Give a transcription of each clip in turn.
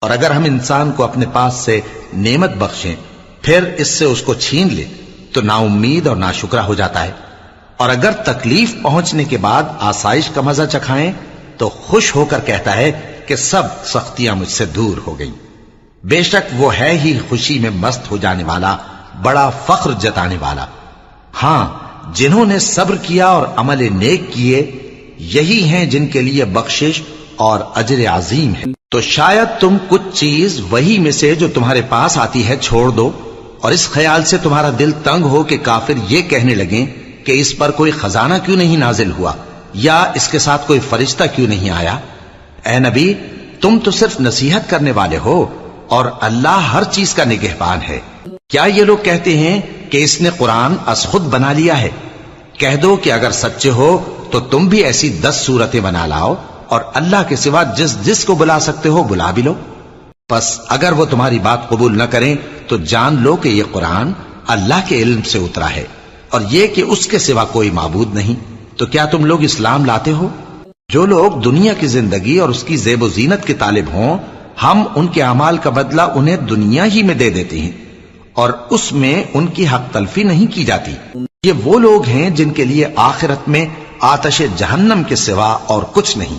اور اگر ہم انسان کو اپنے پاس سے نعمت بخشیں پھر اس سے اس کو چھین لے تو نا امید اور ناشکرا ہو جاتا ہے، اور اگر تکلیف پہنچنے کے بعد آسائش کا مزہ چکھائیں تو خوش ہو کر کہتا ہے کہ سب سختیاں مجھ سے دور ہو گئیں۔ بے شک وہ ہے ہی خوشی میں مست ہو جانے والا، بڑا فخر جتانے والا۔ ہاں، جنہوں نے صبر کیا اور عمل نیک کیے یہی ہیں جن کے لیے بخشش اور اجر عظیم ہے۔ تو شاید تم کچھ چیز وہی میں سے جو تمہارے پاس آتی ہے چھوڑ دو، اور اس خیال سے تمہارا دل تنگ ہو کہ کافر یہ کہنے لگیں کہ اس پر کوئی خزانہ کیوں نہیں نازل ہوا، یا اس کے ساتھ کوئی فرشتہ کیوں نہیں آیا۔ اے نبی، تم تو صرف نصیحت کرنے والے ہو اور اللہ ہر چیز کا نگہبان ہے۔ کیا یہ لوگ کہتے ہیں کہ اس نے قرآن از خود بنا لیا ہے؟ کہہ دو کہ اگر سچے ہو تو تم بھی ایسی 10 صورتیں بنا لاؤ اور اللہ کے سوا جس جس کو بلا سکتے ہو بلا بھی لو۔ پس اگر وہ تمہاری بات قبول نہ کریں تو جان لو کہ یہ قرآن اللہ کے علم سے اترا ہے، اور یہ کہ اس کے سوا کوئی معبود نہیں۔ تو کیا تم لوگ اسلام لاتے ہو؟ جو لوگ دنیا کی زندگی اور اس کی زیب و زینت کے طالب ہوں، ہم ان کے اعمال کا بدلہ انہیں دنیا ہی میں دے دیتے ہیں، اور اس میں ان کی حق تلفی نہیں کی جاتی۔ یہ وہ لوگ ہیں جن کے لیے آخرت میں آتش جہنم کے سوا اور کچھ نہیں،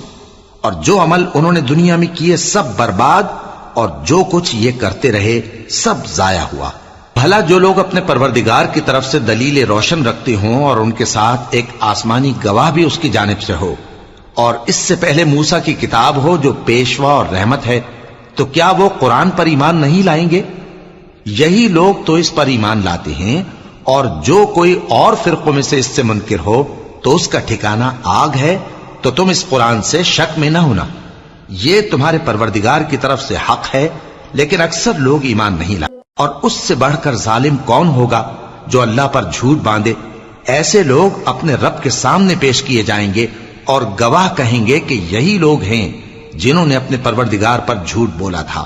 اور جو عمل انہوں نے دنیا میں کیے سب برباد، اور جو کچھ یہ کرتے رہے سب ضائع ہوا۔ بھلا جو لوگ اپنے پروردگار کی طرف سے دلیل روشن رکھتے ہوں اور ان کے ساتھ ایک آسمانی گواہ بھی اس کی جانب سے ہو، اور اس سے پہلے موسیٰ کی کتاب ہو جو پیشوا اور رحمت ہے، تو کیا وہ قرآن پر ایمان نہیں لائیں گے؟ یہی لوگ تو اس پر ایمان لاتے ہیں، اور جو کوئی اور فرقوں میں سے اس سے منکر ہو تو اس کا ٹھکانہ آگ ہے۔ تو تم اس قرآن سے شک میں نہ ہونا، یہ تمہارے پروردگار کی طرف سے حق ہے، لیکن اکثر لوگ ایمان نہیں لاتے۔ اور اس سے بڑھ کر ظالم کون ہوگا جو اللہ پر جھوٹ باندھے؟ ایسے لوگ اپنے رب کے سامنے پیش کیے جائیں گے اور گواہ کہیں گے کہ یہی لوگ ہیں جنہوں نے اپنے پروردگار پر جھوٹ بولا تھا۔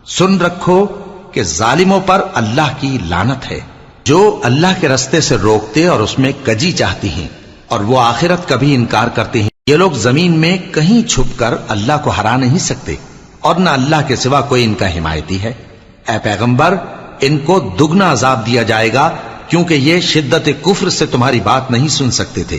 سن رکھو کہ ظالموں پر اللہ کی لعنت ہے، جو اللہ کے رستے سے روکتے اور اس میں کجی چاہتی ہیں، اور وہ آخرت کا بھی انکار کرتے ہیں۔ یہ لوگ زمین میں کہیں چھپ کر اللہ کو ہرا نہیں سکتے، اور نہ اللہ کے سوا کوئی ان کا حمایتی ہے۔ اے پیغمبر، ان کو دگنا عذاب دیا جائے گا، کیونکہ یہ شدت کفر سے تمہاری بات نہیں سن سکتے تھے۔